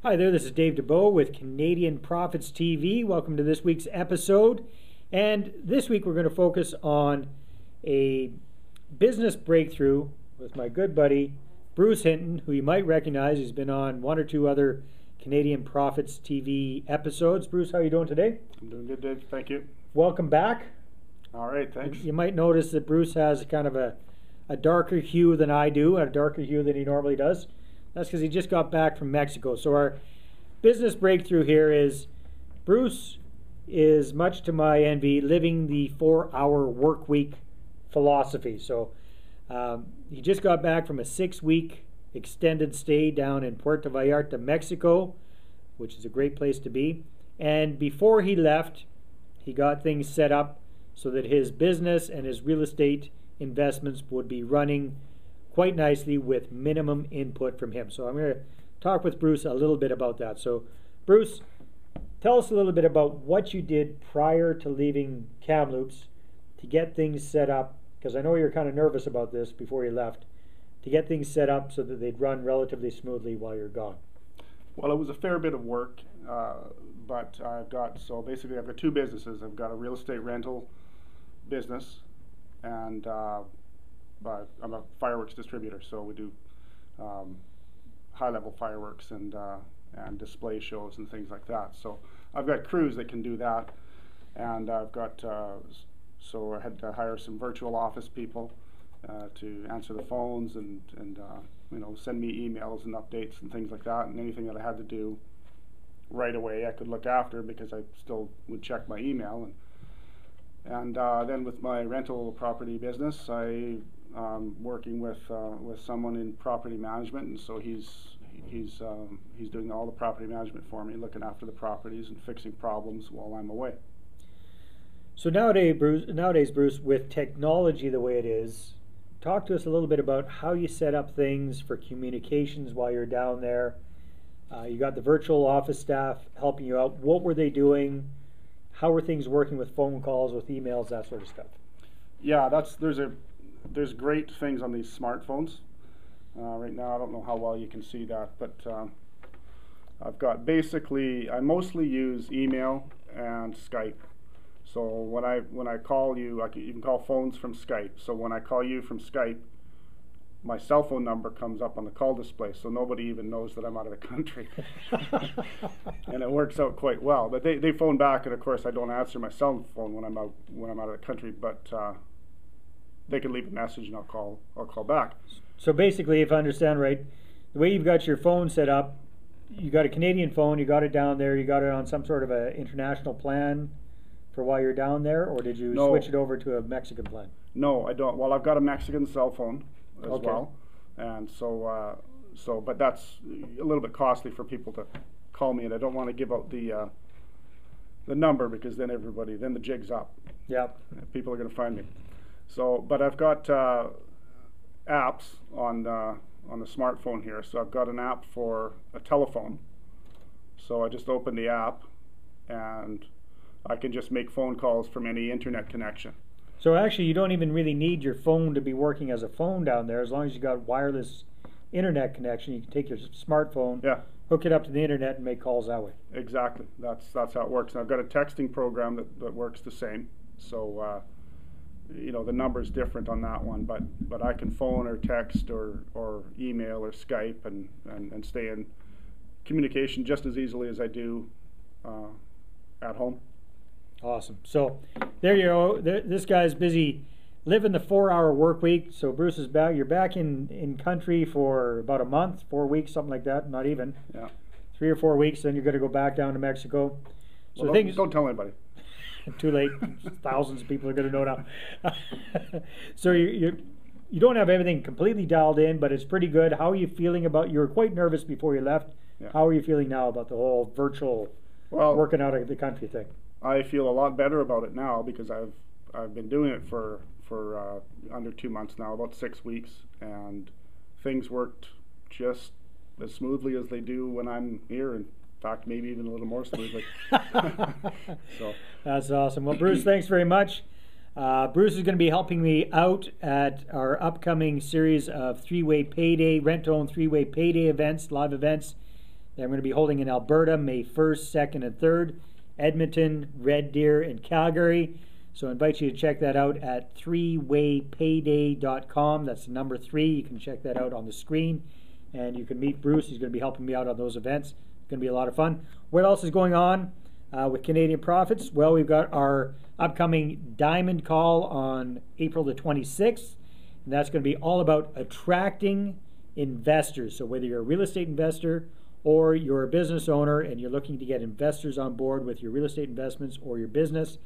Hi there, this is Dave Dubeau with Canadian Profits TV. Welcome to this week's episode. And this week we're going to focus on a business breakthrough with my good buddy Bruce Hinton, who you might recognize. He's been on one or two other Canadian Profits TV episodes. Bruce, how are you doing today? I'm doing good, Dave. Thank you. Welcome back. All right, thanks. You might notice that Bruce has kind of a darker hue than I do, a darker hue than he normally does. That's because he just got back from Mexico. So our business breakthrough here is Bruce is, much to my envy, living the 4-hour work week philosophy. So he just got back from a 6-week extended stay down in Puerto Vallarta, Mexico, which is a great place to be. And before he left, he got things set up so that his business and his real estate investments would be running quite nicely with minimum input from him. So I'm going to talk with Bruce a little bit about that. So Bruce, tell us a little bit about what you did prior to leaving Kamloops to get things set up, because I know you're kind of nervous about this before you left, to get things set up so that they'd run relatively smoothly while you're gone. Well, it was a fair bit of work, but I've got two businesses. I've got a real estate rental business, and I'm a fireworks distributor, so we do high-level fireworks and display shows and things like that. So I've got crews that can do that, and I've got so I had to hire some virtual office people to answer the phones and send me emails and updates and things like that, and anything that I had to do right away I could look after, because I still would check my email. And then with my rental property business, I'm working with someone in property management, and so he's doing all the property management for me, looking after the properties and fixing problems while I'm away. So nowadays, Bruce, with technology the way it is, talk to us a little bit about how you set up things for communications while you're down there. You got the virtual office staff helping you out. What were they doing? How were things working with phone calls, with emails, that sort of stuff? Yeah, there's great things on these smartphones. Right now, I don't know how well you can see that, but I've got I mostly use email and Skype. So when I call you, you can call phones from Skype. So when I call you from Skype, my cell phone number comes up on the call display, so nobody even knows that I'm out of the country. And it works out quite well. But they phone back, and of course I don't answer my cell phone when I'm out of the country. But they can leave a message, and I'll call back. So basically, if I understand right, the way you've got your phone set up, you got a Canadian phone, you got it down there, you got it on some sort of an international plan for while you're down there, or did you switch it over to a Mexican plan? No, I don't. Well, I've got a Mexican cell phone as well, and so but that's a little bit costly for people to call me, and I don't want to give out the number, because then the jig's up. Yep. People are going to find me. So, but I've got apps on the smartphone here. So I've got an app for a telephone. So I just open the app, and I can just make phone calls from any internet connection. So actually, you don't even really need your phone to be working as a phone down there. As long as you got wireless internet connection, you can take your smartphone, hook it up to the internet, and make calls that way. Exactly. That's how it works. And I've got a texting program that works the same. So the number's different on that one, but I can phone or text or email or Skype and stay in communication just as easily as I do at home. Awesome. So there you go. This guy's busy living the 4-hour work week. So Bruce is back. You're back in country for about a month, 4 weeks, something like that. Not even. Yeah. 3 or 4 weeks. Then you're going to go back down to Mexico. So well, don't tell anybody. Too late. Thousands of people are going to know now. So you don't have everything completely dialed in, but it's pretty good. How are you feeling about? You were quite nervous before you left. Yeah. How are you feeling now about the whole virtual working out of the country thing? I feel a lot better about it now, because I've been doing it for under 2 months now, about 6 weeks, and things worked just as smoothly as they do when I'm here. In fact, maybe even a little more smoothly. So that's awesome. Well, Bruce, thanks very much. Bruce is going to be helping me out at our upcoming series of three-way payday, rent-to-own three-way payday events, live events They're going to be holding in Alberta May 1st, 2nd, and 3rd, Edmonton, Red Deer, and Calgary. So I invite you to check that out at 3waypayday.com. That's the number 3. You can check that out on the screen. And you can meet Bruce. He's going to be helping me out on those events. It's going to be a lot of fun. What else is going on with Canadian Profits? Well, we've got our upcoming Diamond Call on April the 26th. And that's going to be all about attracting investors. So whether you're a real estate investor or you're a business owner and you're looking to get investors on board with your real estate investments or your business,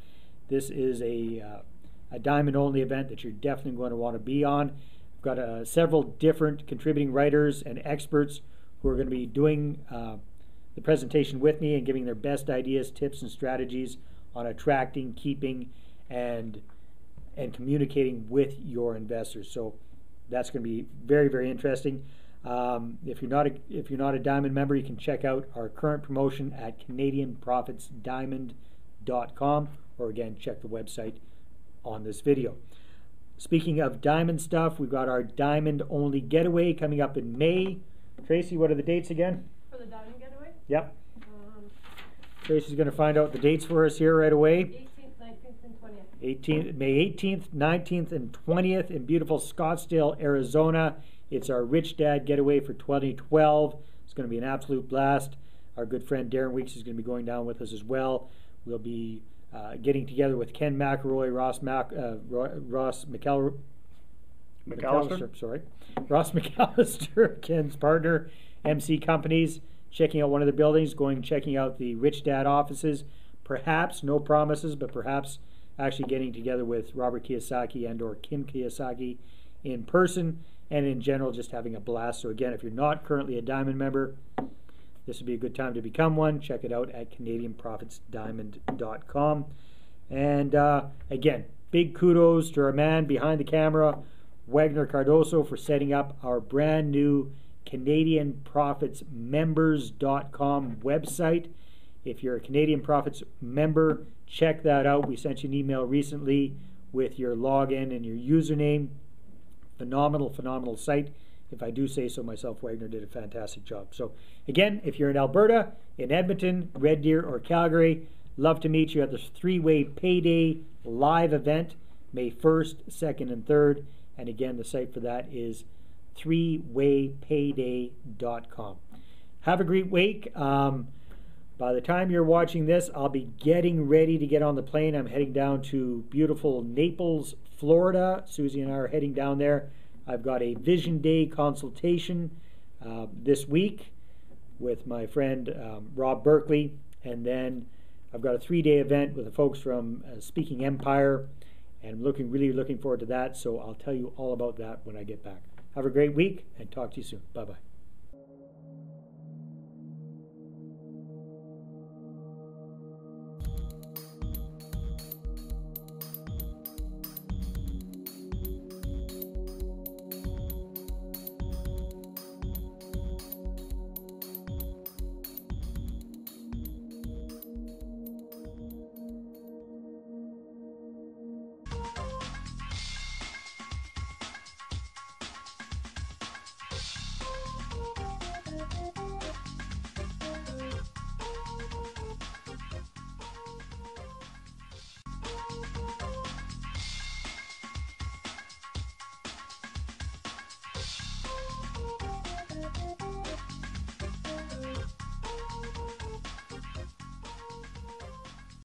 this is a diamond-only event that you're definitely going to want to be on. We've got several different contributing writers and experts who are going to be doing the presentation with me and giving their best ideas, tips, and strategies on attracting, keeping, and communicating with your investors. So that's going to be very, very interesting. If you're not a Diamond member, you can check out our current promotion at CanadianProfitsDiamond.com, or again, check the website on this video. Speaking of diamond stuff, we've got our diamond only getaway coming up in May. Tracy, what are the dates again? For the diamond getaway? Yep. Tracy's going to find out the dates for us here right away. 18th, 19th, and 20th. May 18th, 19th, and 20th in beautiful Scottsdale, Arizona. It's our Rich Dad getaway for 2012. It's going to be an absolute blast. Our good friend Darren Weeks is going to be going down with us as well. We'll be getting together with Ken McElroy, Ross McAllister, Ken's partner, MC Companies, checking out one of the buildings, checking out the Rich Dad offices, perhaps, no promises, but perhaps actually getting together with Robert Kiyosaki and or Kim Kiyosaki in person, and in general just having a blast. So again, if you're not currently a Diamond member, this would be a good time to become one. Check it out at CanadianProfitsDiamond.com. And again, big kudos to our man behind the camera, Wagner Cardoso, for setting up our brand new CanadianProfitsMembers.com website. If you're a Canadian Profits member, check that out. We sent you an email recently with your login and your username. Phenomenal, phenomenal site. If I do say so myself, Wagner did a fantastic job. So again, if you're in Alberta, in Edmonton, Red Deer, or Calgary, love to meet you at this 3-Way Payday live event, May 1st, 2nd, and 3rd. And again, the site for that is 3waypayday.com. Have a great week. By the time you're watching this, I'll be getting ready to get on the plane. I'm heading down to beautiful Naples, Florida. Susie and I are heading down there. I've got a Vision Day consultation this week with my friend Rob Berkeley, and then I've got a 3-day event with the folks from Speaking Empire, and I'm really looking forward to that, so I'll tell you all about that when I get back. Have a great week, and talk to you soon. Bye-bye.